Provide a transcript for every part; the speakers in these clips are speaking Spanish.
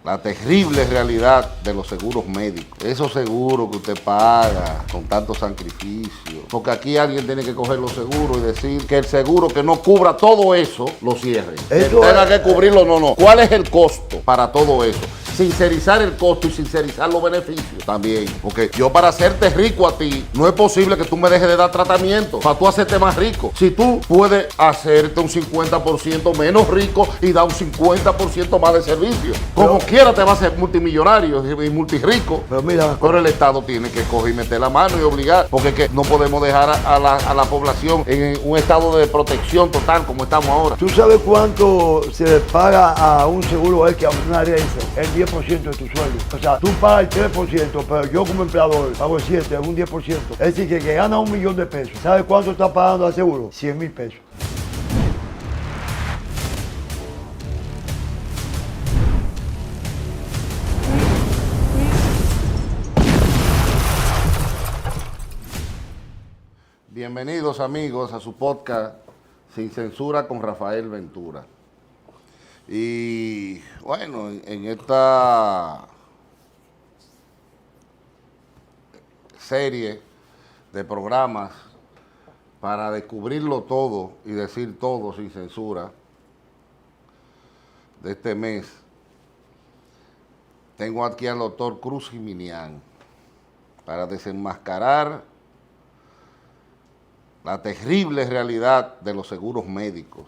La terrible realidad de los seguros médicos. Esos seguros que usted paga con tanto sacrificio. Porque aquí alguien tiene que coger los seguros y decir que el seguro que no cubra todo eso, lo cierre. Que tenga que cubrirlo, no. ¿Cuál es el costo para todo eso? Sincerizar el costo y sincerizar los beneficios también. Porque yo para hacerte rico a ti, no es posible que tú me dejes de dar tratamiento para tú hacerte más rico. Si tú puedes hacerte un 50% menos rico y dar un 50% más de servicio. Como quiera te vas a ser multimillonario y multirrico. Pero el Estado tiene que coger y meter la mano y obligar. Porque es que no podemos dejar a la población en un estado de protección total como estamos ahora. ¿Tú sabes cuánto se le paga a un seguro que a una herencia? El 10% de tu sueldo. O sea, tú pagas el 3%, pero yo como empleador pago el 7%, un 10%. Es decir, que gana $1 millón. ¿Sabes cuánto está pagando al seguro? 100,000 pesos. Bienvenidos amigos a su podcast Sin Censura con Rafael Ventura. Y bueno, en esta serie de programas para descubrirlo todo y decir todo sin censura de este mes, tengo aquí al doctor Cruz Jiminián para desenmascarar la terrible realidad de los seguros médicos.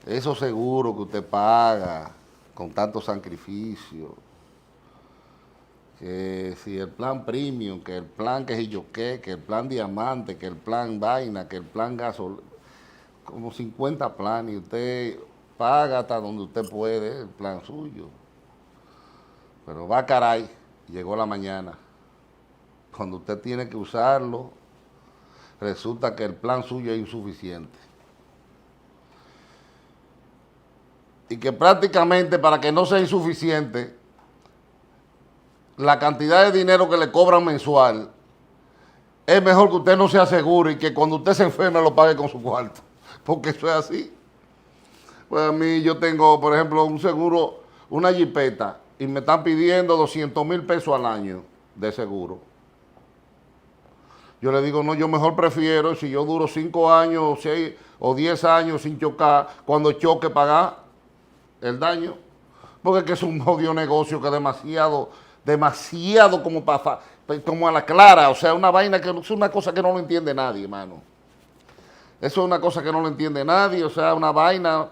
Esos seguros que usted paga con tanto sacrificio, que si el plan premium, que el plan que yo qué, que el plan diamante, que el plan vaina, que el plan gasolina, como 50 planes, y usted paga hasta donde usted puede el plan suyo. Pero va caray, llegó la mañana. Cuando usted tiene que usarlo, resulta que el plan suyo es insuficiente. Y que prácticamente para que no sea insuficiente, la cantidad de dinero que le cobran mensual, es mejor que usted no se asegure y que cuando usted se enferme lo pague con su cuarto. Porque eso es así. Pues a mí yo tengo, por ejemplo, un seguro, una jipeta, y me están pidiendo 200,000 pesos al año de seguro. Yo le digo, no, yo mejor prefiero, si yo duro 5 años, 6 o 10 años sin chocar, cuando choque pagar el daño. Porque es que es un jodido negocio que es demasiado como a la clara. O sea, una vaina que es una cosa que no lo entiende nadie, hermano. Eso es una cosa que no lo entiende nadie, o sea, una vaina.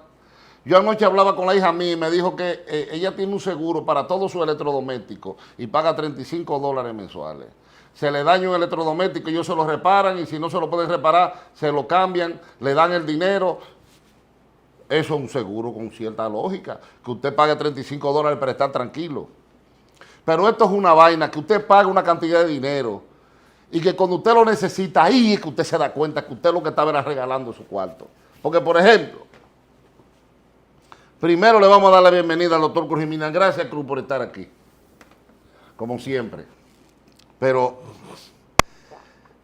Yo anoche hablaba con la hija mía y me dijo que ella tiene un seguro para todo su electrodoméstico y paga $35 mensuales. Se le daña un electrodoméstico y ellos se lo reparan, y si no se lo pueden reparar, se lo cambian, le dan el dinero. Eso es un seguro con cierta lógica, que usted pague $35 para estar tranquilo. Pero esto es una vaina que usted paga una cantidad de dinero y que cuando usted lo necesita, ahí es que usted se da cuenta que usted lo que estaba era regalando su cuarto. Porque, por ejemplo, primero le vamos a dar la bienvenida al doctor Cruz Jiminián. Gracias, Cruz, por estar aquí, como siempre. Pero,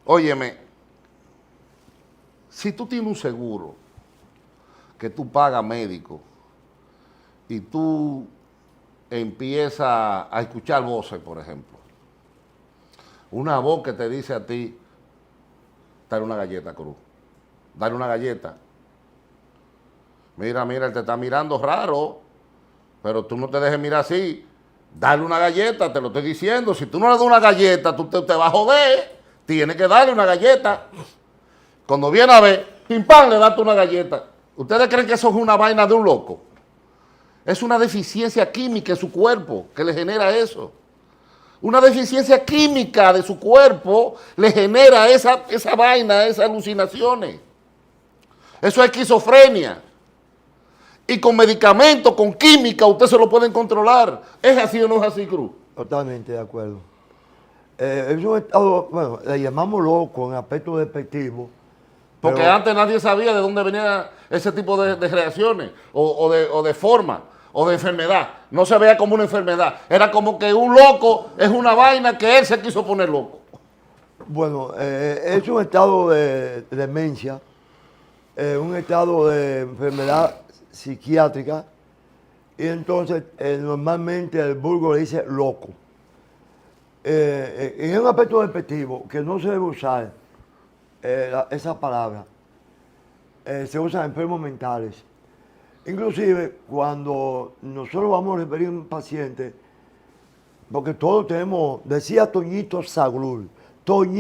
óyeme, si tú tienes un seguro que tú pagas médico y tú empiezas a escuchar voces, por ejemplo, una voz que te dice a ti, dale una galleta, Cruz, dale una galleta. Mira, él te está mirando raro, pero tú no te dejes mirar así. Dale una galleta, te lo estoy diciendo. Si tú no le das una galleta, tú te vas a joder. Tienes que darle una galleta. Cuando viene a ver, pim pam, le das una galleta. ¿Ustedes creen que eso es una vaina de un loco? Es una deficiencia química en su cuerpo que le genera eso. Una deficiencia química de su cuerpo le genera esa vaina, esas alucinaciones. Eso es esquizofrenia. Y con medicamentos, con química, usted se lo pueden controlar. ¿Es así o no es así, Cruz? Totalmente de acuerdo. Es un estado, bueno, le llamamos loco en aspecto despectivo. Porque antes nadie sabía de dónde venía ese tipo de reacciones, o de forma, o de enfermedad. No se veía como una enfermedad. Era como que un loco es una vaina que él se quiso poner loco. Bueno, es un estado de demencia, un estado de enfermedad psiquiátrica Y entonces normalmente el vulgo le dice loco. En un aspecto despectivo que no se debe usar esa palabra, se usan enfermos mentales. Inclusive cuando nosotros vamos a referir a un paciente, porque todos tenemos, decía Toñito Saglul, el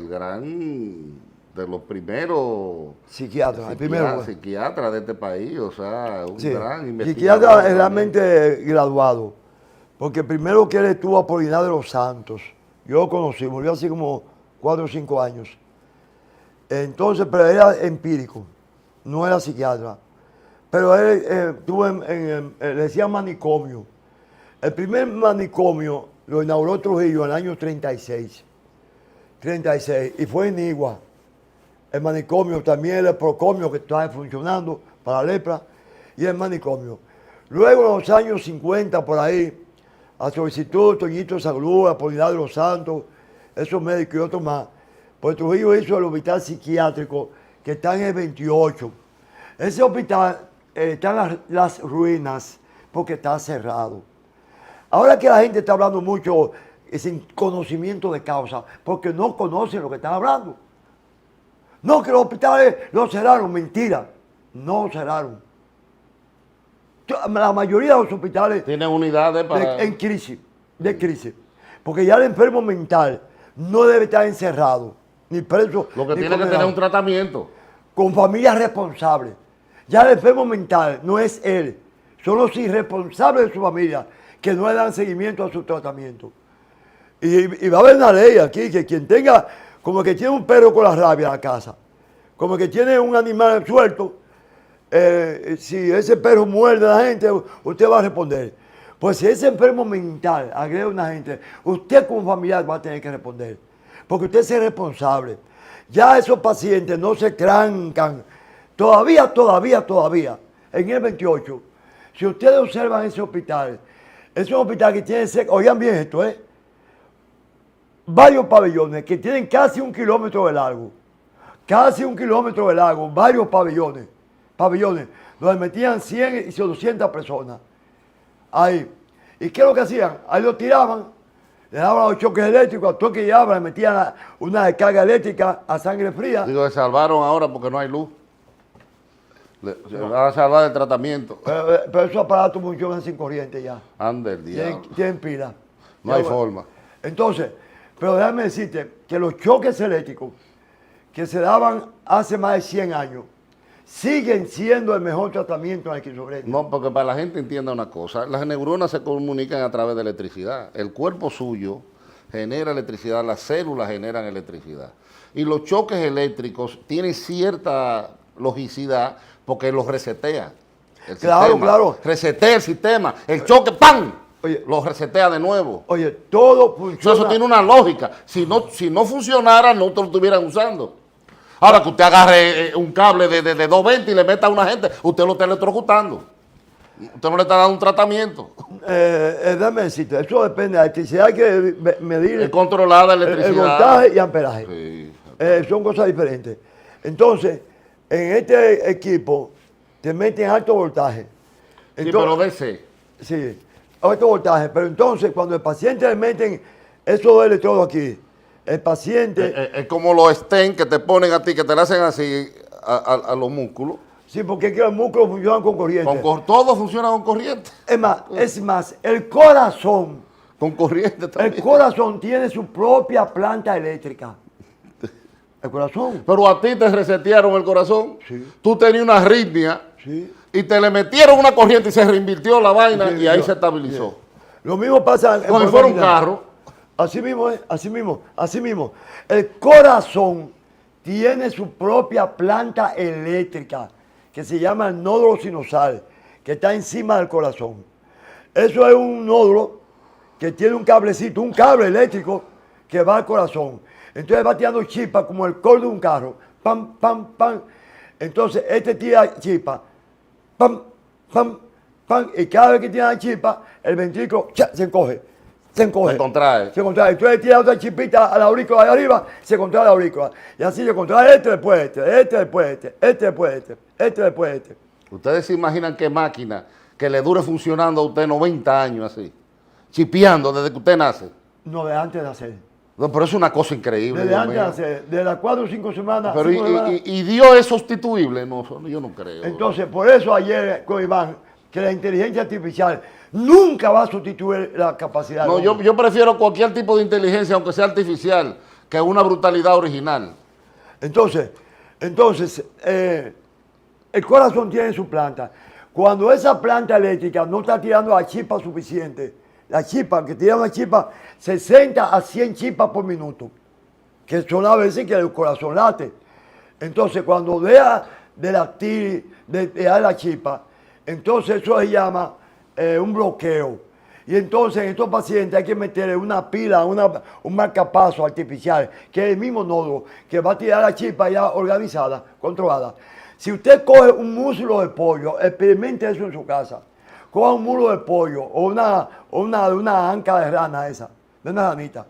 gran, de los primeros psiquiatras de este país, o sea, un gran investigador. Psiquiatra es realmente graduado, porque primero que él estuvo Apolinar de los Santos, yo lo conocí, murió hace como 4 o 5 años. Entonces, pero era empírico, no era psiquiatra. Pero él estuvo le decían manicomio. El primer manicomio lo inauguró Trujillo en el año 36, y fue en Igua. El manicomio, también el procomio que estaba funcionando para la lepra, y el manicomio. Luego, en los años 50, por ahí, a solicitud de Toñito Saglú, Apolinar de los Santos, esos médicos y otros más, pues Trujillo hizo el hospital psiquiátrico que está en el 28. Ese hospital está en las ruinas porque está cerrado. Ahora que la gente está hablando mucho sin conocimiento de causa, porque no conocen lo que están hablando. No, que los hospitales los cerraron, mentira, no cerraron. La mayoría de los hospitales tienen unidades en crisis, porque ya el enfermo mental no debe estar encerrado, ni preso. Lo que tiene que tener un tratamiento. Con familias responsables. Ya el enfermo mental no es él, son los irresponsables de su familia que no le dan seguimiento a su tratamiento. Y va a haber una ley aquí que quien tenga, como que tiene un perro con la rabia en la casa, como que tiene un animal suelto, si ese perro muerde a la gente, usted va a responder. Pues si ese enfermo mental agrede a una gente, usted como familiar va a tener que responder. Porque usted es el responsable. Ya esos pacientes no se trancan. Todavía, en el 28, si ustedes observan ese hospital, es un hospital que tiene, oigan bien esto, varios pabellones que tienen casi 1 kilómetro de largo. Varios pabellones, donde metían 100 y 200 personas. Ahí. ¿Y qué es lo que hacían? Ahí lo tiraban, le daban los choques eléctricos, a todo que llevaban, le metían una descarga eléctrica a sangre fría. Digo, se salvaron ahora porque no hay luz. Se van a salvar del tratamiento. Pero esos aparatos funcionan sin corriente ya. Ande el diablo. Tienen pila. No hay forma. Entonces, pero déjame decirte que los choques eléctricos que se daban hace más de 100 años siguen siendo el mejor tratamiento en la esquizofrenia. No, porque para la gente entienda una cosa, las neuronas se comunican a través de electricidad. El cuerpo suyo genera electricidad, las células generan electricidad. Y los choques eléctricos tienen cierta logicidad porque los resetea. Claro. Resetea el sistema. El choque, ¡pam! Oye, lo resetea de nuevo. Oye, todo funciona. Eso tiene una lógica. Si no funcionara, no te lo estuvieran usando. Ahora que usted agarre un cable de 220 y le meta a una gente, usted lo está electrocutando. Usted no le está dando un tratamiento. Déjame decirte, eso depende de la electricidad, hay que medir. Es controlar la electricidad. El voltaje y amperaje. Sí. Son cosas diferentes. Entonces, en este equipo te meten alto voltaje. Entonces, sí, pero DC. Sí, alto voltaje. Pero entonces, cuando el paciente le meten esos electrodos aquí, el paciente... Es como los stent que te ponen a ti, que te le hacen así a los músculos. Sí, porque es que los músculos funcionan con corriente. Todo funciona con corriente. Es más, el corazón... Con corriente también. El corazón tiene su propia planta eléctrica. El corazón. Pero a ti te resetearon el corazón. Sí. Tú tenías una arritmia. Sí. Y te le metieron una corriente y se reinvirtió la vaina y ahí se estabilizó. Sí. Lo mismo pasa... Como si fuera un carro. Así mismo. El corazón tiene su propia planta eléctrica que se llama el nódulo sinusal, que está encima del corazón. Eso es un nódulo que tiene un cablecito, un cable eléctrico que va al corazón. Entonces va tirando chispas como el cor de un carro. Pam, pam, pam. Entonces este tira chispas. Pam, pam, pam. Y cada vez que tira la chispa, el ventrículo se encoge. Se contrae. Entonces tira otra chispita a la aurícula de arriba, se contrae la aurícula. Y así se contrae este después este. Ustedes se imaginan qué máquina que le dure funcionando a usted 90 años así, chipeando desde que usted nace. No, de antes de hacer. No, pero es una cosa increíble. Desde antes de hacer, de las 4 o 5 semanas. Pero 5 semanas. y Dios es sustituible, no, yo no creo. Entonces, por eso ayer con Iván, que la inteligencia artificial nunca va a sustituir la capacidad. No, yo prefiero cualquier tipo de inteligencia, aunque sea artificial, que una brutalidad original. Entonces, el corazón tiene su planta. Cuando esa planta eléctrica no está tirando la chispa suficiente, la chispa, que tira una chispa, 60 a 100 chispas por minuto, que son a veces que el corazón late. Entonces, cuando deja de latir, de dar la chispa, entonces eso se llama un bloqueo. Y entonces en estos pacientes hay que meterle una pila, un marcapaso artificial, que es el mismo nodo, que va a tirar la chispa ya organizada, controlada. Si usted coge un muslo de pollo, experimente eso en su casa. Coja un muslo de pollo o una anca de rana esa, de una ranita.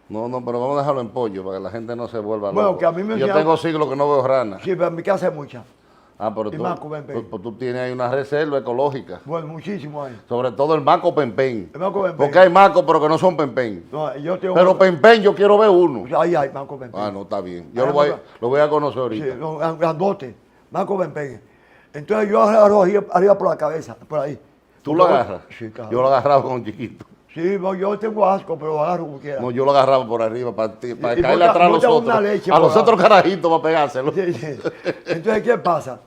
No, pero vamos a dejarlo en pollo para que la gente no se vuelva loca. Bueno, que a mí me Yo tengo siglos que no veo rana. Sí, pero en mi casa hay muchas. Pero tú tienes ahí una reserva ecológica. Bueno, muchísimo ahí. Sobre todo el maco pempén. El maco pempén. Porque hay macos, pero que no son pempén. No, yo tengo pero pempén yo quiero ver uno. Ahí hay maco pempén. No, está bien. Yo lo voy a conocer ahorita. Sí, grandote, maco pempén. Entonces yo agarro arriba por la cabeza, por ahí. ¿Tú lo agarras? Sí, claro. Yo lo agarraba con un chiquito. Sí, no, yo tengo asco, pero lo agarro como quiera. No, yo lo agarraba por arriba para caerle atrás a los otros carajitos para pegárselo. Sí, sí. Entonces, ¿qué pasa?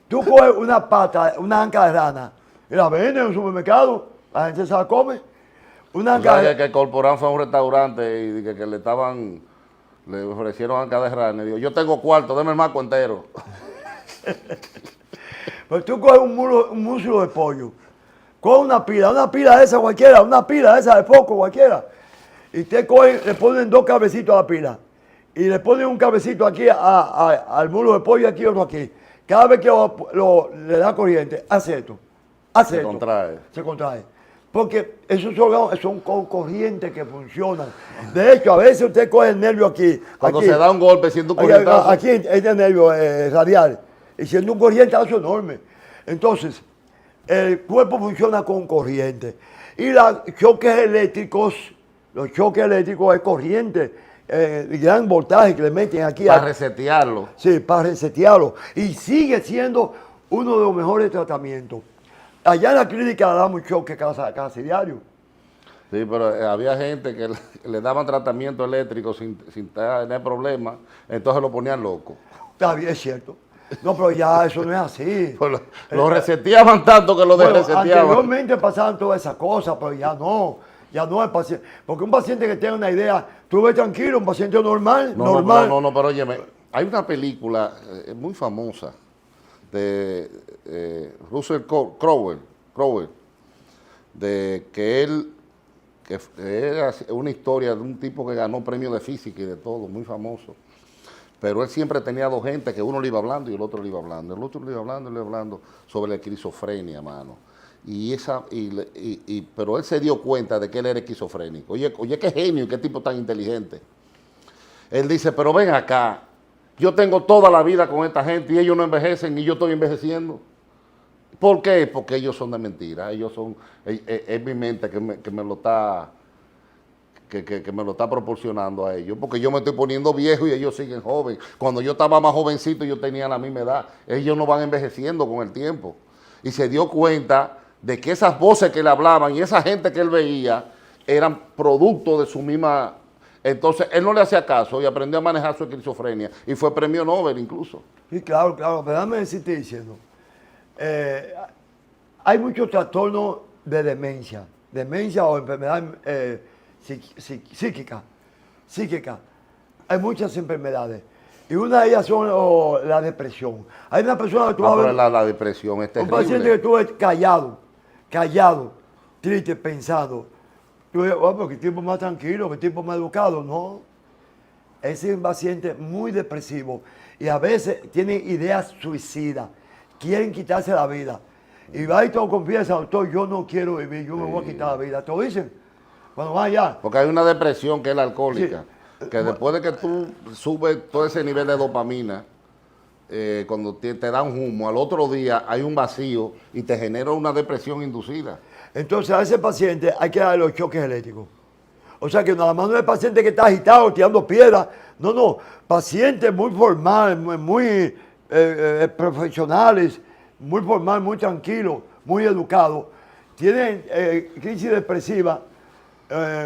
Tú coges una pata, una anca de rana, y la venden en un supermercado, la gente se la come. Una anca de... que el corporán fue a un restaurante y que le ofrecieron anca de rana. Y digo, yo tengo cuarto, deme el maco entero. Pues tú coges un muslo de pollo, coges una pila esa cualquiera, una pila esa de foco cualquiera, y te cogen, le ponen 2 cabecitos a la pila, y le ponen un cabecito aquí al muslo de pollo y aquí otro aquí. Cada vez que le da corriente, hace esto. Se contrae. Porque esos órganos son con corrientes que funcionan. De hecho, a veces usted coge el nervio aquí. Cuando se da un golpe, siente un corrientazo. Aquí este nervio radial. Y siendo un corrientazo enorme. Entonces, el cuerpo funciona con corriente. Y los choques eléctricos es corriente, gran voltaje que le meten aquí. Para resetearlo. Sí, para resetearlo. Y sigue siendo uno de los mejores tratamientos. Allá en la clínica le damos choque casi diario. Sí, pero había gente que le daban tratamiento eléctrico sin tener problemas, entonces lo ponían loco. Está bien, es cierto. No, pero ya eso no es así. Pues lo reseteaban tanto que lo reseteaban. Anteriormente pasaban todas esas cosas, pero ya no el paciente. Porque un paciente que tenga una idea, tú ves tranquilo, un paciente normal. No, pero óyeme, hay una película muy famosa de Russell Crowe, que era una historia de un tipo que ganó premio de física y de todo, muy famoso. Pero él siempre tenía 2 gentes que uno le iba hablando y el otro le iba hablando. El otro le iba hablando sobre la esquizofrenia, mano. Pero él se dio cuenta de que él era esquizofrénico. Oye, qué genio y qué tipo tan inteligente. Él dice, pero ven acá, yo tengo toda la vida con esta gente y ellos no envejecen ni yo estoy envejeciendo. ¿Por qué? Porque ellos son de mentira. Es mi mente que me lo está... Que me lo está proporcionando a ellos, porque yo me estoy poniendo viejo y ellos siguen jóvenes. Cuando yo estaba más jovencito yo tenía la misma edad. Ellos no van envejeciendo con el tiempo. Y se dio cuenta de que esas voces que le hablaban y esa gente que él veía eran producto de su misma... Entonces él no le hacía caso y aprendió a manejar su esquizofrenia y fue premio Nobel incluso. Sí, claro, pero déjame decirte diciendo, hay muchos trastornos de demencia o enfermedad psíquica. Hay muchas enfermedades. Y una de ellas son la depresión. Hay una persona que tú vas a ver... La depresión es terrible. Un paciente que tú ves callado, triste, pensando. Tú dices, pero qué tipo más tranquilo, qué tipo más educado. No. Ese es un paciente muy depresivo. Y a veces tienen ideas suicidas. Quieren quitarse la vida. Y va y todo confiesa, doctor, yo no quiero vivir, yo me voy a quitar la vida. Te lo dicen. Cuando va allá. Porque hay una depresión que es la alcohólica, que después de que tú subes todo ese nivel de dopamina, cuando te da un humo, al otro día hay un vacío y te genera una depresión inducida. Entonces a ese paciente hay que darle los choques eléctricos. O sea que nada más no es el paciente que está agitado, tirando piedras. No, pacientes muy formales, muy profesionales, muy formales, muy tranquilos, muy educados. Tienen crisis depresiva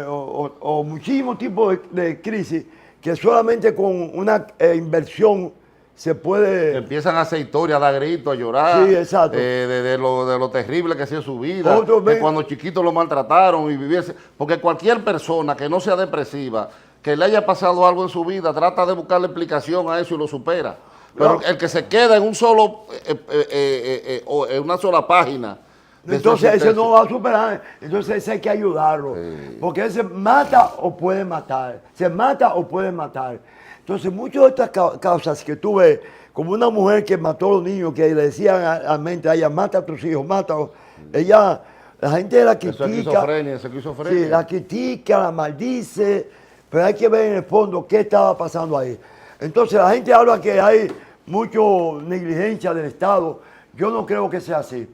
o muchísimos tipos de crisis que solamente con una inversión se puede... Empiezan a hacer historias, a dar gritos, a llorar. Sí, exacto. De lo terrible que ha sido su vida. De cuando chiquitos lo maltrataron y viviese. Porque cualquier persona que no sea depresiva, que le haya pasado algo en su vida, trata de buscarle explicación a eso y lo supera. Pero el que se queda en un solo, en una sola página. Entonces ese no va a superar, entonces ese hay que ayudarlo. Sí. Porque ese mata o puede matar. Se mata o puede matar. Entonces, muchas de estas causas que tú ves, como una mujer que mató a los niños, que le decían a mente a ella, mata a tus hijos, mátalos. Ella, la gente la critica. Eso es esquizofrenia. Sí, la critica, la maldice, pero hay que ver en el fondo qué estaba pasando ahí. Entonces, la gente habla que hay mucha negligencia del Estado. Yo no creo que sea así.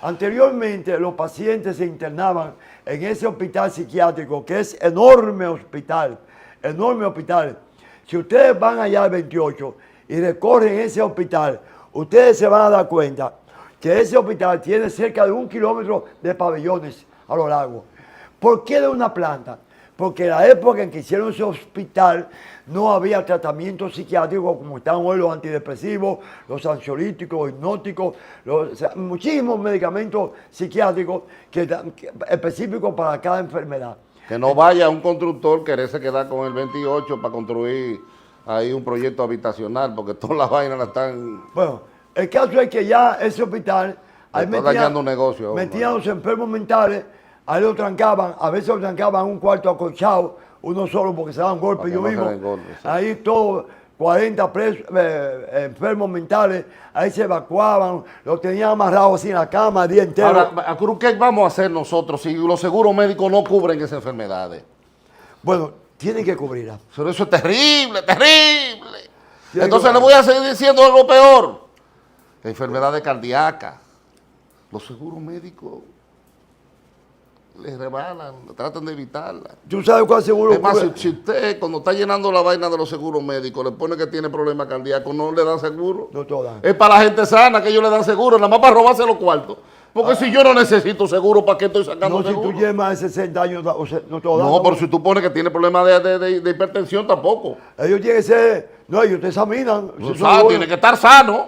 Anteriormente, los pacientes se internaban en ese hospital psiquiátrico, que es enorme hospital. Si ustedes van allá al 28 y recorren ese hospital, ustedes se van a dar cuenta que ese hospital tiene cerca de 1 kilómetro de pabellones a lo largo. ¿Por qué de una planta? Porque en la época en que hicieron ese hospital no había tratamiento psiquiátrico como están hoy los antidepresivos, los ansiolíticos, los hipnóticos, muchísimos medicamentos psiquiátricos específicos para cada enfermedad. Que no vaya un constructor quererse quedar con el 28 para construir ahí un proyecto habitacional, porque todas las vainas la están... Bueno, el caso es que ya ese hospital... Ahí dañando un negocio. Metían a los enfermos mentales, ahí lo trancaban, a veces lo trancaban en un cuarto acolchado, uno solo porque se daban golpes. Yo mismo, ahí todos 40 enfermos mentales, ahí se evacuaban, los tenían amarrados así en la cama el día entero. Ahora, ¿qué vamos a hacer nosotros si los seguros médicos no cubren esas enfermedades? Bueno, tienen que cubrirlas. Pero eso es terrible. Entonces le voy a seguir diciendo algo peor. Enfermedades cardíacas. Los seguros médicos les rebalan, tratan de evitarla. ¿Tú sabes cuál seguro? Es más, si usted cuando está llenando la vaina de los seguros médicos le pone que tiene problemas cardíacos, no le dan seguro. No todas. Es para la gente sana que ellos le dan seguro, nada más para robarse los cuartos. Porque si yo no necesito seguro, ¿para qué estoy sacando seguro? No, si tú llevas más de 60 años, no te lo dan. No, pero si tú pones que tiene problemas de hipertensión, tampoco. Ellos tienen que ser... No, ellos te examinan. Tiene que estar sano.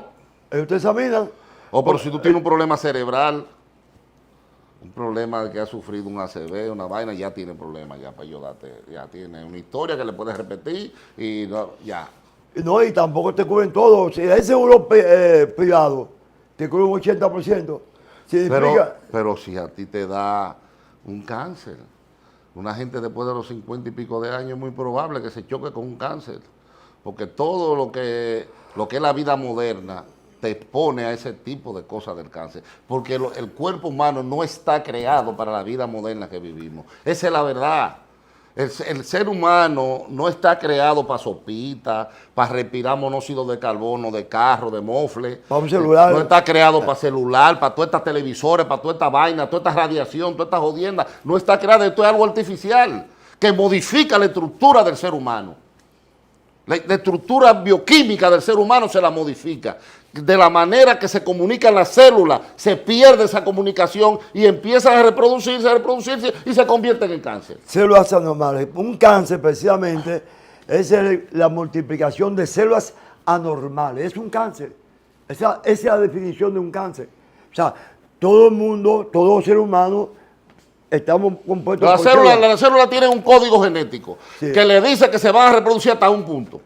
Ellos te examinan. Pero si tú tienes un problema cerebral, un problema de que ha sufrido un ACV, una vaina, ya tiene problemas, ya para ayudarte, ya tiene una historia que le puedes repetir y ya. No, y tampoco te cubren todo. Si es seguro privado, te cubre un 80%. Pero si a ti te da un cáncer, una gente después de los 50 y pico de años es muy probable que se choque con un cáncer, porque todo lo que es la vida moderna te expone a ese tipo de cosas del cáncer, porque el cuerpo humano no está creado para la vida moderna que vivimos. Esa es la verdad. El ser humano no está creado para sopita, para respirar monóxido de carbono, de carro, de mofle. Para un celular. No está creado para celular, para todas estas televisores, para toda esta vaina, toda esta radiación, toda esta jodienda. No está creado, esto es algo artificial que modifica la estructura del ser humano. La estructura bioquímica del ser humano se la modifica. De la manera que se comunican las células, se pierde esa comunicación y empiezan a reproducirse y se convierten en cáncer. Células anormales. Un cáncer precisamente es la multiplicación de células anormales. Es un cáncer. Esa es la definición de un cáncer. O sea, todo el mundo, todo ser humano, estamos compuestos por células. Las células tienen un código genético que le dice que se van a reproducir hasta un punto.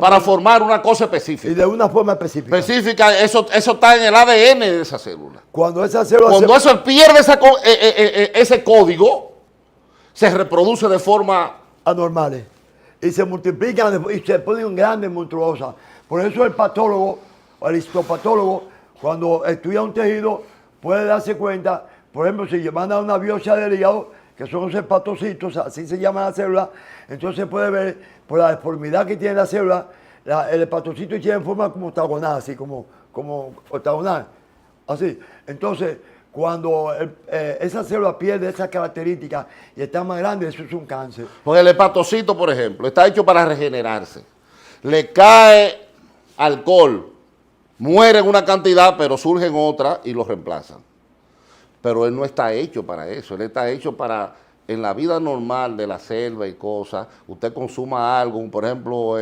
Para formar una cosa específica. Y de una forma específica. Eso está en el ADN de esa célula. Cuando eso pierde ese código, se reproduce de forma anormales. Y se multiplican y se ponen grandes, monstruosas. Por eso el patólogo, o el histopatólogo, cuando estudia un tejido, puede darse cuenta, por ejemplo, si mandan una biopsia del hígado, que son los hepatocitos, así se llaman las células, entonces se puede ver por la deformidad que tiene la célula, el hepatocito tiene forma como octagonal, así como octagonal. Así. Entonces, cuando esa célula pierde esa característica y está más grande, eso es un cáncer. Porque el hepatocito, por ejemplo, está hecho para regenerarse. Le cae alcohol, muere en una cantidad, pero surgen otras y lo reemplazan. Pero él no está hecho para eso, él está hecho para, en la vida normal de la selva y cosas, usted consuma algo, por ejemplo,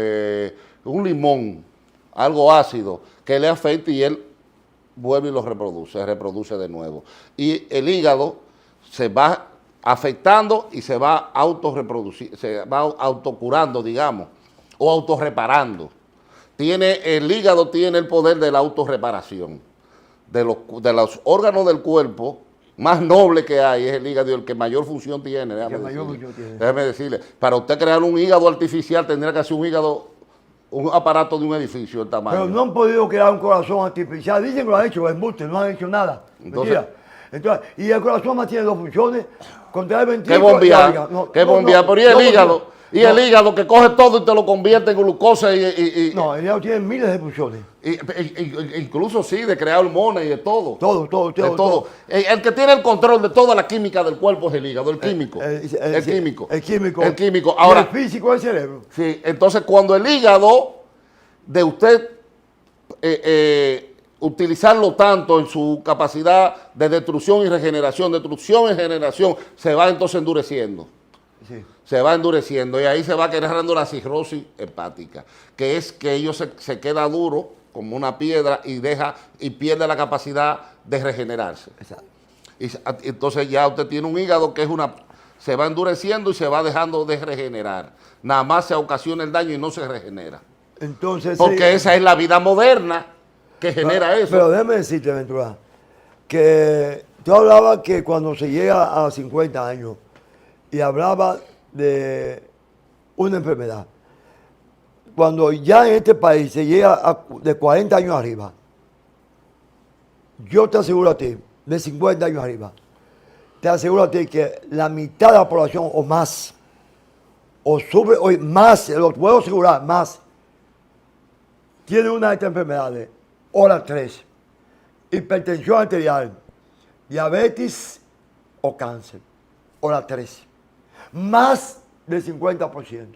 un limón, algo ácido, que le afecte y él vuelve y lo reproduce, se reproduce de nuevo. Y el hígado se va afectando y se va autorreproduciendo, se va autocurando, digamos, o autorreparando. El hígado tiene el poder de la autorreparación. De los órganos del cuerpo más noble que hay es el hígado y el que mayor función tiene. Déjame decirle. Para usted crear un hígado artificial tendría que hacer un aparato de un edificio del tamaño. Pero no han podido crear un corazón artificial. Dicen que lo han hecho, es embuste, no han hecho nada. Entonces, y el corazón más tiene dos funciones. Contraer el ¿Qué bombear? ¿Qué bombear? Pero ¿y el hígado? Y el hígado que coge todo y te lo convierte en glucosa No, el hígado tiene miles de funciones. Incluso sí, de crear hormonas y de todo. Todo. El que tiene el control de toda la química del cuerpo es el hígado, el químico. El químico. Ahora, y el físico es el cerebro. Sí, entonces cuando el hígado de usted utilizarlo tanto en su capacidad de destrucción y regeneración, se va entonces endureciendo. Sí. Se va endureciendo y ahí se va generando la cirrosis hepática, que es que ellos se queda duro como una piedra y pierde la capacidad de regenerarse. Exacto. Y entonces ya usted tiene un hígado que se va endureciendo y se va dejando de regenerar. Nada más se ocasiona el daño y no se regenera. Entonces, porque esa es la vida moderna que genera eso. Pero déjame decirte, Ventura, que tú hablabas que cuando se llega a 50 años y hablaba de una enfermedad, cuando ya en este país se llega de 40 años arriba, yo te aseguro a ti, de 50 años arriba, te aseguro a ti que la mitad de la población o más, o más, lo puedo asegurar, más, tiene una de estas enfermedades, o las tres: hipertensión arterial, diabetes o cáncer, o las tres. Más del 50%.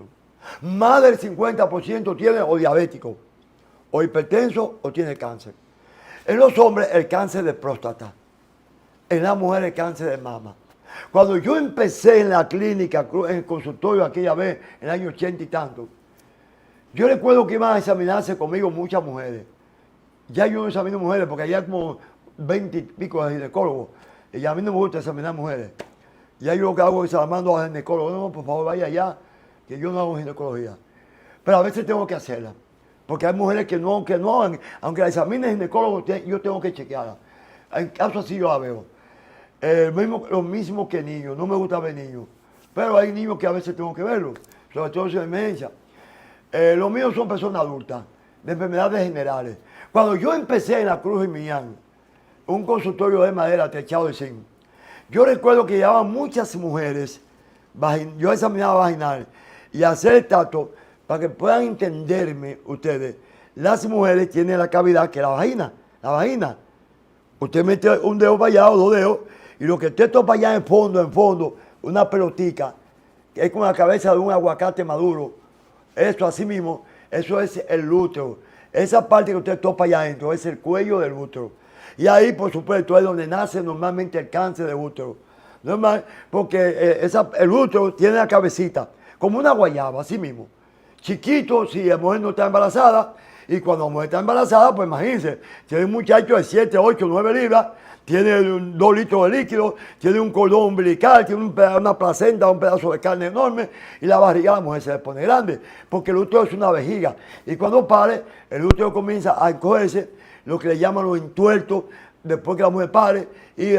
Más del 50% tiene o diabético, o hipertenso, o tiene cáncer. En los hombres, el cáncer de próstata. En las mujeres, el cáncer de mama. Cuando yo empecé en la clínica, en el consultorio aquella vez, en el año 80 y tanto, yo recuerdo que iban a examinarse conmigo muchas mujeres. Ya yo no examino mujeres porque allá hay como 20 y pico de ginecólogos. Y a mí no me gusta examinar mujeres. Ya yo lo que hago es mando a ginecólogos. No, por favor, vaya allá, que yo no hago ginecología. Pero a veces tengo que hacerla. Porque hay mujeres que no aunque la examine el ginecólogo, yo tengo que chequearla. En caso así yo la veo. Lo mismo que niños. No me gusta ver niños. Pero hay niños que a veces tengo que verlos. Sobre todo en emergencia. Los míos son personas adultas, de enfermedades generales. Cuando yo empecé en la Cruz de Millán, un consultorio de madera techado de zinc, yo recuerdo que llevaban muchas mujeres, yo examinaba vaginal y hacer el tacto para que puedan entenderme ustedes. Las mujeres tienen la cavidad que es la vagina. La vagina. Usted mete un dedo para allá o dos dedos y lo que usted topa allá en fondo, una pelotica, que es como la cabeza de un aguacate maduro. Eso así mismo, eso es el útero. Esa parte que usted topa allá adentro es el cuello del útero. Y ahí, por supuesto, es donde nace normalmente el cáncer de útero. Normal, porque el útero tiene la cabecita, como una guayaba, así mismo. Chiquito, si la mujer no está embarazada, y cuando la mujer está embarazada, pues imagínense, tiene un muchacho de 7, 8, 9 libras, tiene 2 litros de líquido, tiene un cordón umbilical, tiene una placenta, un pedazo de carne enorme, y la barriga de la mujer se le pone grande, porque el útero es una vejiga. Y cuando pare, el útero comienza a encogerse, lo que le llaman los entuertos, después que la mujer pare, y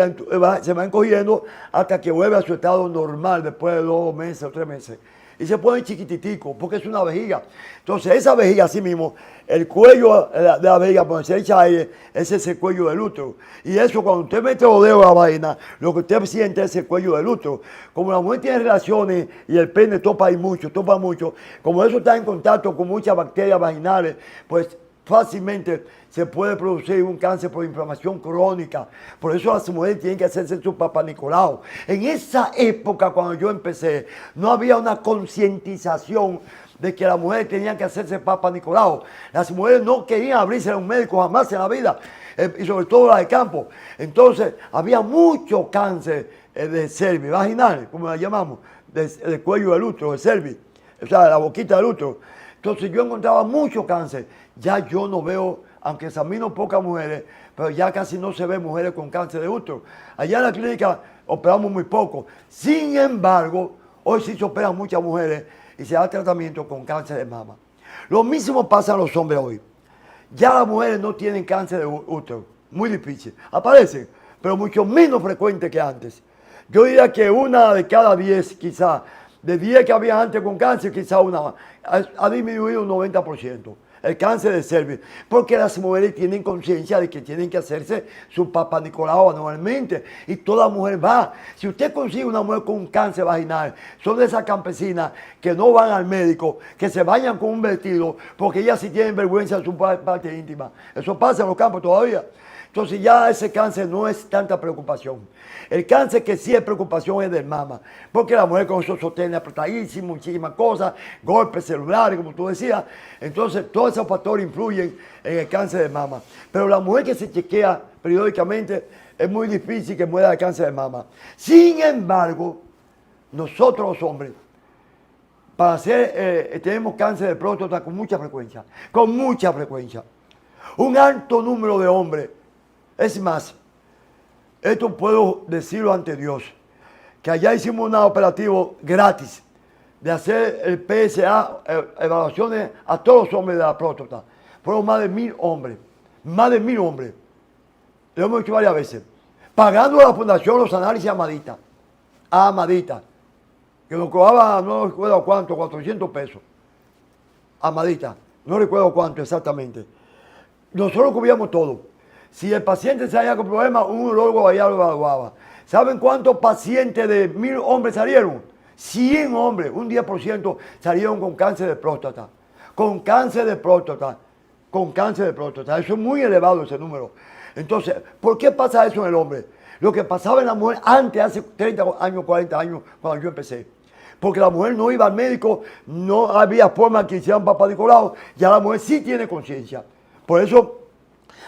se va encogiendo hasta que vuelve a su estado normal después de 2 meses o 3 meses. y se ponen chiquititicos porque es una vejiga. Entonces esa vejiga así mismo, el cuello de la vejiga, cuando se echa aire, ese es el cuello del útero. Y eso cuando usted mete los dedos a la vaina, lo que usted siente es el cuello del útero. Como la mujer tiene relaciones y el pene topa mucho, como eso está en contacto con muchas bacterias vaginales, pues fácilmente se puede producir un cáncer por inflamación crónica. Por eso las mujeres tienen que hacerse su Papa Nicolau. En esa época, cuando yo empecé, no había una concientización de que las mujeres tenían que hacerse Papa Nicolau. Las mujeres no querían abrirse a un médico jamás en la vida, y sobre todo las de campo. Entonces, había mucho cáncer de cervix, vaginal, como la llamamos, del cuello del útero, de cervix, o sea, de la boquita del útero. Entonces, yo encontraba mucho cáncer. Ya yo no veo, aunque examino pocas mujeres, pero ya casi no se ven mujeres con cáncer de útero. Allá en la clínica operamos muy poco. Sin embargo, hoy sí se operan muchas mujeres y se da tratamiento con cáncer de mama. Lo mismo pasa a los hombres hoy. Ya las mujeres no tienen cáncer de útero. Muy difícil. Aparecen, pero mucho menos frecuente que antes. Yo diría que una de cada 10 quizá, de 10 que había antes con cáncer, quizá una, ha disminuido un 90%. El cáncer de cervix, porque las mujeres tienen conciencia de que tienen que hacerse su Papa Nicolau anualmente, y toda mujer va. Si usted consigue una mujer con un cáncer vaginal, son de esas campesinas que no van al médico, que se bañan con un vestido, porque ellas sí tienen vergüenza de su parte íntima. Eso pasa en los campos todavía. Entonces ya ese cáncer no es tanta preocupación. El cáncer que sí es preocupación es del mama, porque la mujer con esos sostenes apretadísimos, muchísimas cosas, golpes celulares, como tú decías. Entonces todos esos factores influyen en el cáncer de mama. Pero la mujer que se chequea periódicamente es muy difícil que muera de cáncer de mama. Sin embargo, nosotros los hombres, para hacer, tenemos cáncer de próstata con mucha frecuencia, con mucha frecuencia. Un alto número de hombres. Es más, esto puedo decirlo ante Dios, que allá hicimos un operativo gratis de hacer el PSA, evaluaciones a todos los hombres de la próstata. Fueron más de 1000 hombres, más de 1000 hombres. Lo hemos hecho varias veces. Pagando a la fundación los análisis a Amadita, que nos cobraba, no recuerdo cuánto, 400 pesos. Amadita, no recuerdo cuánto exactamente. Nosotros cubríamos todo. Si el paciente salía con problemas, un urólogo allá lo evaluaba. ¿Saben cuántos pacientes de 1000 hombres salieron? 100 hombres, un 10% salieron con cáncer de próstata. Con cáncer de próstata. Con cáncer de próstata. Eso es muy elevado ese número. Entonces, ¿por qué pasa eso en el hombre? Lo que pasaba en la mujer antes, hace 30 años, 40 años, cuando yo empecé. Porque la mujer no iba al médico, no había forma que hicieran Papa Nicolau. Ya la mujer sí tiene conciencia. Por eso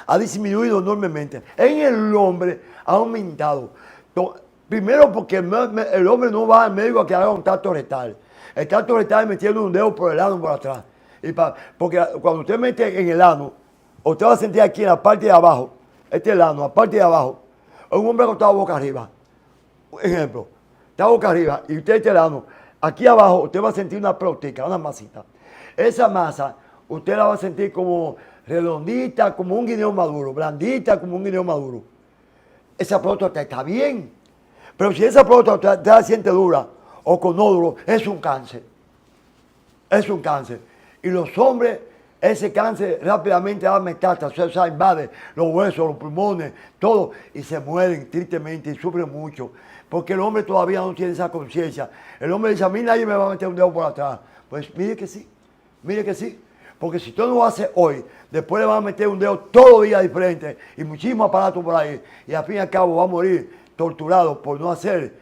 ha disminuido enormemente. En el hombre ha aumentado. Primero porque el hombre no va al médico a que haga un tacto rectal. El tacto rectal es metiendo un dedo por el ano por atrás. Porque cuando usted mete en el ano, usted va a sentir aquí en la parte de abajo, este es el ano, la parte de abajo, un hombre que está boca arriba. Ejemplo, está boca arriba y usted este el ano. Aquí abajo usted va a sentir una próstata, una masita. Esa masa usted la va a sentir como redondita, como un guineo maduro, blandita como un guineo maduro. Esa próstata está bien. Pero si esa próstata usted la siente dura o con nódulo, es un cáncer. Es un cáncer. Y los hombres, ese cáncer rápidamente da metástasis, o sea, invade los huesos, los pulmones, todo, y se mueren tristemente y sufren mucho. Porque el hombre todavía no tiene esa conciencia. El hombre dice, a mí nadie me va a meter un dedo por atrás. Pues mire que sí, mire que sí. Porque si tú no lo haces hoy, después le van a meter un dedo todos los días diferente y muchísimos aparatos por ahí. Y al fin y al cabo va a morir torturado por no hacer,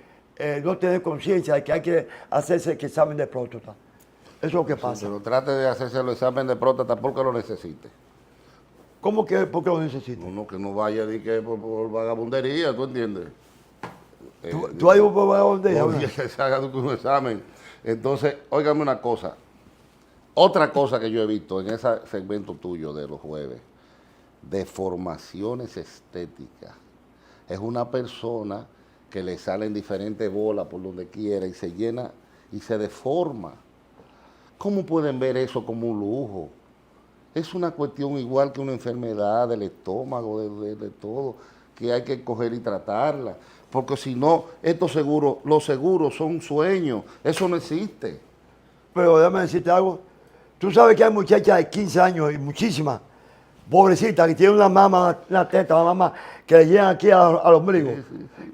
no tener conciencia de que hay que hacerse el examen de próstata. Eso es lo que pasa. Sí, pero trate de hacerse el examen de próstata porque lo necesite. ¿Cómo que por qué lo necesita? Uno que no vaya de que por vagabundería, ¿tú entiendes? ¿Tú has ido por vagabundería? Que se haga un examen. Entonces, óigame una cosa. Otra cosa que yo he visto en ese segmento tuyo de los jueves, deformaciones estéticas. Es una persona que le salen diferentes bolas por donde quiera y se llena y se deforma. ¿Cómo pueden ver eso como un lujo? Es una cuestión igual que una enfermedad del estómago, de todo, que hay que coger y tratarla. Porque si no, estos seguros, los seguros son sueños, eso no existe. Pero déjame decirte algo. Tú sabes que hay muchachas de 15 años y muchísimas, pobrecitas, que tienen una mama, una teta, una mama que le llegan aquí al ombligo,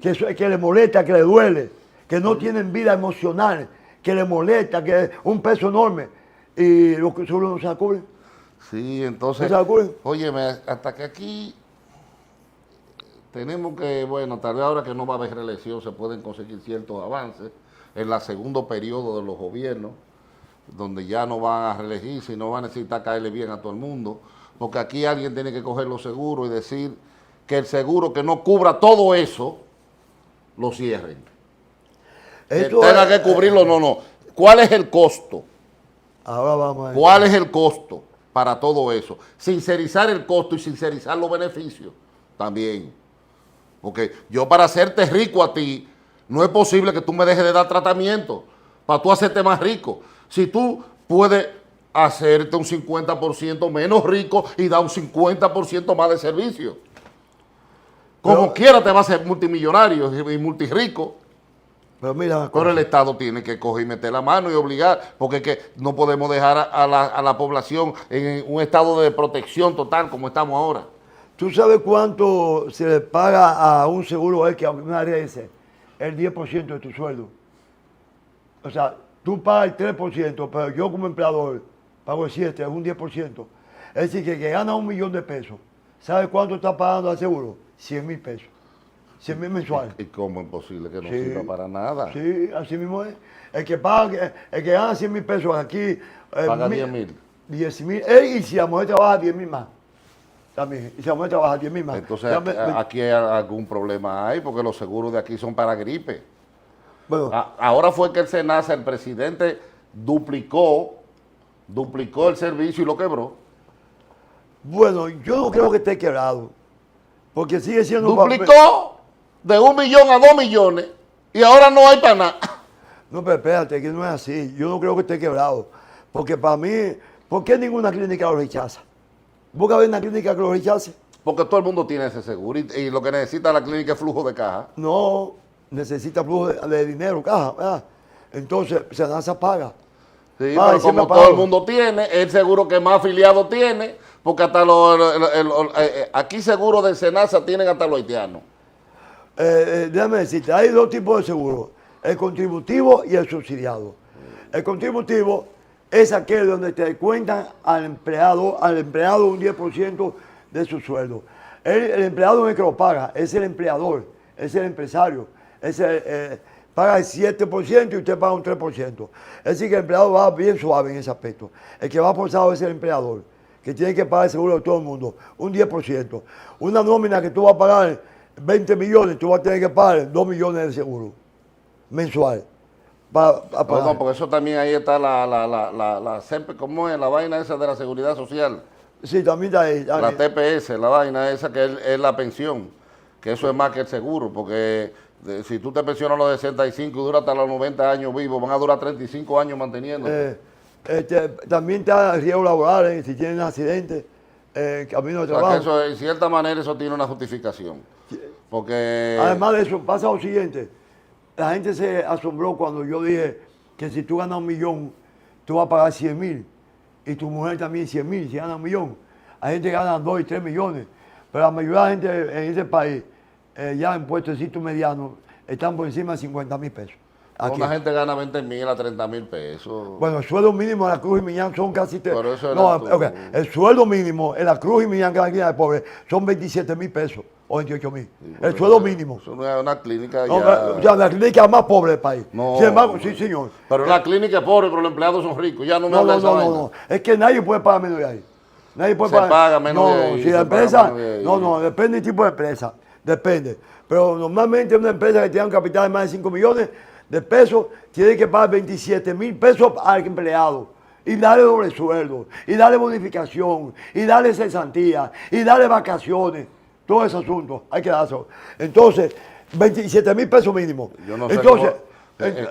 que le molesta, que le duele, que no tienen vida emocional, que le molesta, que es un peso enorme. Y los que solo no se la cubren. Sí, entonces, ¿No se la cubren? óyeme, hasta que aquí tenemos que, bueno, tal vez ahora que no va a haber reelección se pueden conseguir ciertos avances en el segundo periodo de los gobiernos, donde ya no van a reelegirse y no van a necesitar caerle bien a todo el mundo, porque aquí alguien tiene que coger los seguros y decir que el seguro que no cubra todo eso, lo cierren. Que tenga que cubrirlo, no. ¿Cuál es el costo? Ahora vamos a ver. ¿Cuál es el costo para todo eso? Sincerizar el costo y sincerizar los beneficios también. Porque yo para hacerte rico a ti, no es posible que tú me dejes de dar tratamiento para tú hacerte más rico. Si tú puedes hacerte un 50% menos rico y dar un 50% más de servicio. Como quiera te vas a ser multimillonario y multirrico. Pero mira, pero el Estado tiene que coger y meter la mano y obligar, porque es que no podemos dejar a la población en un estado de protección total como estamos ahora. ¿Tú sabes cuánto se le paga a un seguro que a una ARS? El 10% de tu sueldo. O sea, tú pagas el 3%, pero yo como empleador pago el 7%, es un 10%. Es decir, que el que gana 1 millón de pesos, ¿sabe cuánto está pagando al seguro? 100,000 pesos. 100,000 mensuales. ¿Y cómo es posible que no Sí, sirva para nada? Sí, así mismo es. El que gana 100,000 pesos aquí... Paga 10,000. 10,000. Y si la mujer trabaja 10,000 más. También. Y si la mujer trabaja 10,000 más. Entonces aquí hay algún problema hay, porque los seguros de aquí son para gripe. Bueno, Ahora fue que el SENASA, el presidente, duplicó el servicio y lo quebró. bueno, yo no creo que esté quebrado. Porque sigue siendo... Duplicó de 1 millón a 2 millones y ahora no hay para nada. No, pero espérate, que no es así. Yo no creo que esté quebrado. Porque para mí, ¿por qué ninguna clínica lo rechaza? ¿Vos que una clínica que lo rechace? Porque todo el mundo tiene ese seguro y lo que necesita la clínica es flujo de caja. No, necesita flujo de dinero, caja, ¿verdad? Entonces, SENASA paga. Sí, pero como todo el mundo tiene, es el seguro que más afiliados tiene, porque hasta aquí seguro de SENASA tienen hasta los haitianos. Déjame decirte, hay dos tipos de seguros, el contributivo y el subsidiado. El contributivo es aquel donde te cuentan al empleado un 10% de su sueldo. El empleado no es que lo paga, es el empleador, es el empresario, paga el 7% y usted paga un 3%. Es decir, que el empleado va bien suave en ese aspecto. El que va forzado es el empleador, que tiene que pagar el seguro de todo el mundo, un 10%. Una nómina que tú vas a pagar 20 millones, tú vas a tener que pagar 2 millones de seguro mensual. No, porque eso también ahí está ¿cómo es la vaina esa de la seguridad social? Sí, también está ahí. La TPS, la vaina esa que es la pensión, que eso es más que el seguro, porque si tú te pensionas a los 65 y duras hasta los 90 años vivos, van a durar 35 años manteniendo. También está el riesgo laboral, si tienen accidentes, camino de trabajo. O sea, que eso, en cierta manera eso tiene una justificación. Porque además de eso, pasa lo siguiente. La gente se asombró cuando yo dije que si tú ganas 1 millón, tú vas a pagar 100,000. Y tu mujer también 100,000, si gana 1 millón. Hay gente que gana 2 y 3 millones. Pero la mayoría de la gente en ese país, ya en puestecitos medianos, están por encima de 50,000 pesos. Aquí. Una gente gana 20,000 a 30,000 pesos. Bueno, el sueldo mínimo en la Cruz y Millán son casi... Pero eso no, okay. El sueldo mínimo en la Cruz y Millán, que es aquí de pobre, son 27,000 pesos o 28,000. Sí, el sueldo mínimo. Eso no es una clínica no, ya... O sea, la clínica más pobre del país. No, sin embargo, sí, señor. Pero la clínica es pobre, pero los empleados son ricos. Ya no me habla de esa vaina. No. Es que nadie puede pagar menos de ahí. Nadie puede paga menos de ahí. Si la empresa... No, depende del tipo de empresa. Depende. Pero normalmente una empresa que tiene un capital de más de 5 millones de pesos, tiene que pagar 27,000 pesos al empleado y darle doble sueldo, y darle bonificación, y darle cesantía, y darle vacaciones, todo ese asunto, hay que dárselo. Entonces, 27,000 pesos mínimo. Yo no sé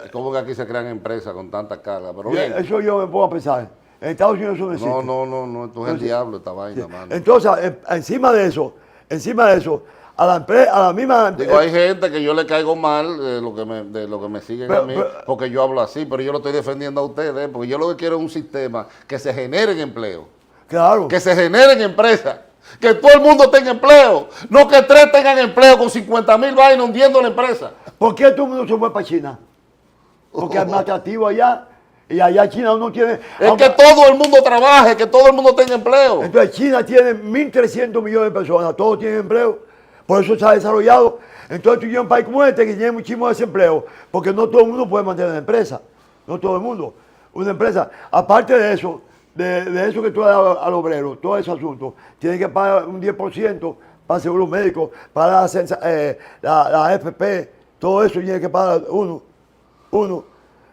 cómo que aquí se crean empresas con tanta carga, pero bien. Eso yo me pongo a pensar. En Estados Unidos eso no existe. No, esto es el diablo esta vaina, mano. Entonces, encima de eso, a la empresa, a la misma... Digo, hay gente que yo le caigo mal de lo que me siguen a mí, porque yo hablo así, pero yo lo estoy defendiendo a ustedes, porque yo lo que quiero es un sistema que se generen empleo. Claro. Que se generen empresas. Que todo el mundo tenga empleo. No que 3 tengan empleo con 50,000 vainas hundiendo la empresa. ¿Por qué todo el mundo se fue para China? Porque es más atractivo allá. Y allá China uno tiene... Es que todo el mundo trabaje, que todo el mundo tenga empleo. Entonces China tiene 1.300 millones de personas, todos tienen empleo, por eso se ha desarrollado. Entonces tú tienes un país como este que tiene muchísimo desempleo, porque no todo el mundo puede mantener una empresa, no todo el mundo. Una empresa, aparte de eso, de eso que tú le das al obrero, todo ese asunto, tiene que pagar un 10% para seguro médico, para la AFP, todo eso tiene que pagar uno.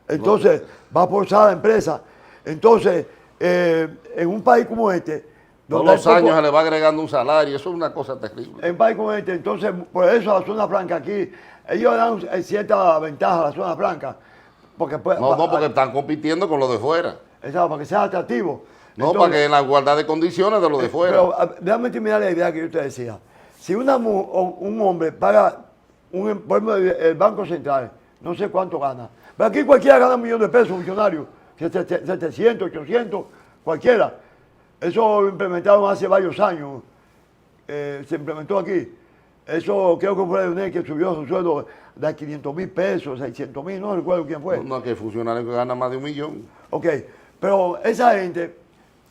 Entonces, va a forzar a la empresa. Entonces, en un país como este... Todos los años se le va agregando un salario, eso es una cosa terrible. En un país como este, entonces, por eso la zona franca aquí, ellos dan cierta ventaja a la zona franca. Porque porque están compitiendo con los de fuera. Exacto, para que sea atractivo. No, entonces, para que en la igualdad de condiciones de los de fuera. Pero déjame terminar la idea que yo te decía. Si un hombre paga, por ejemplo, el Banco Central, no sé cuánto gana. Pero aquí cualquiera gana 1 millón de pesos, funcionario. 700, 800, cualquiera. Eso lo implementaron hace varios años. Se implementó aquí. Eso creo que fue Leonel que subió su sueldo de 500,000 pesos, 600,000, no recuerdo quién fue. No, que hay funcionarios que ganan más de 1 millón. Ok, pero esa gente...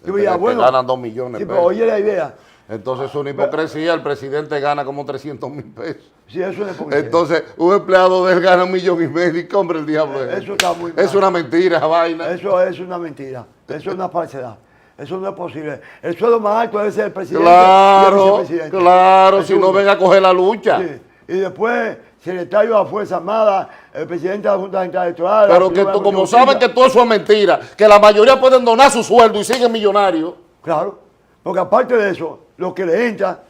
Que ganan 2 millones. Sí, pero oye la idea. Entonces es una hipocresía, el presidente gana como 300,000 pesos. Sí, eso es una hipocresía. Entonces, un empleado de él gana 1,5 millones, hombre, el diablo es. Eso está muy mal. Es una mentira esa vaina. Eso es una mentira, eso es una falsedad. Eso no es posible. El sueldo más alto debe ser el presidente. Claro, y el vicepresidente. Claro, si no venga a coger la lucha. Sí. Y después, secretario de las Fuerzas Armadas, el presidente de la Junta Central Electoral. Pero que tú, como saben que todo eso es mentira, que la mayoría pueden donar su sueldo y siguen millonarios. Claro, porque aparte de eso, lo que les entra,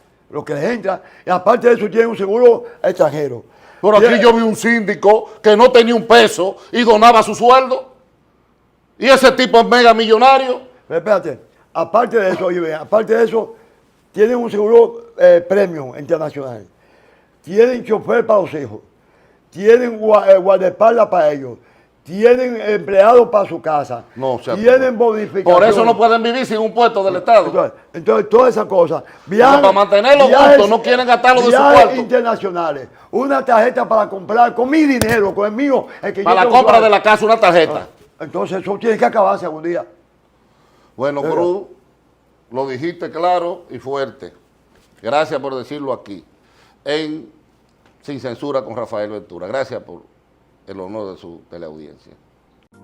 y aparte de eso tienen un seguro extranjero. Pero aquí yo vi un síndico que no tenía un peso y donaba su sueldo. Y ese tipo es mega millonario. Pero espérate, aparte de eso, tienen un seguro premium internacional. Tienen chofer para los hijos. Tienen guardaespaldas para ellos. Tienen empleados para su casa. Tienen bonificación. Por eso no pueden vivir sin un puesto del Estado. Entonces todas esas cosas. Viajes, para mantenerlos juntos, no quieren gastarlo de su cuarto. Internacionales. Una tarjeta para comprar con mi dinero, con el mío. Para la compra de la casa, una tarjeta. Entonces eso tiene que acabarse algún día. Bueno, Cruz, lo dijiste claro y fuerte. Gracias por decirlo aquí, Sin Censura con Rafael Ventura. Gracias por el honor de su teleaudiencia.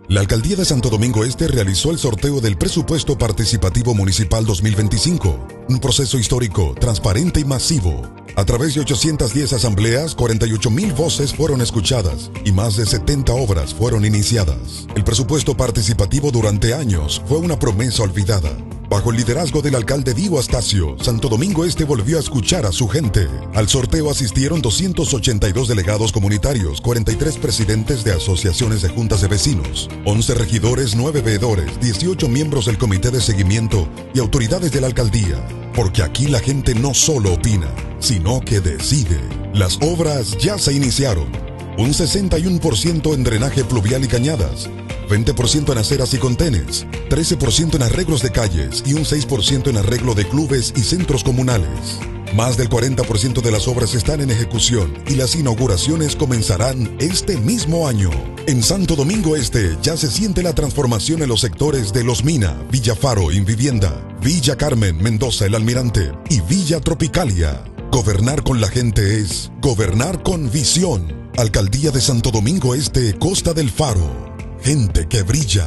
La Alcaldía de Santo Domingo Este realizó el sorteo del Presupuesto Participativo Municipal 2025, un proceso histórico, transparente y masivo. A través de 810 asambleas, 48,000 voces fueron escuchadas y más de 70 obras fueron iniciadas. El presupuesto participativo durante años fue una promesa olvidada. Bajo el liderazgo del alcalde Dio Astacio, Santo Domingo Este volvió a escuchar a su gente. Al sorteo asistieron 282 delegados comunitarios, 43 presidentes de asociaciones de juntas de vecinos, 11 regidores, 9 veedores, 18 miembros del comité de seguimiento y autoridades de la alcaldía. Porque aquí la gente no solo opina, sino que decide. Las obras ya se iniciaron. Un 61% en drenaje pluvial y cañadas, 20% en aceras y contenes, 13% en arreglos de calles y un 6% en arreglo de clubes y centros comunales. Más del 40% de las obras están en ejecución y las inauguraciones comenzarán este mismo año. En Santo Domingo Este ya se siente la transformación en los sectores de Los Mina, Villa Faro, Invivienda, Villa Carmen, Mendoza, El Almirante y Villa Tropicalia. Gobernar con la gente es gobernar con visión. Alcaldía de Santo Domingo Este, Costa del Faro. Gente que brilla.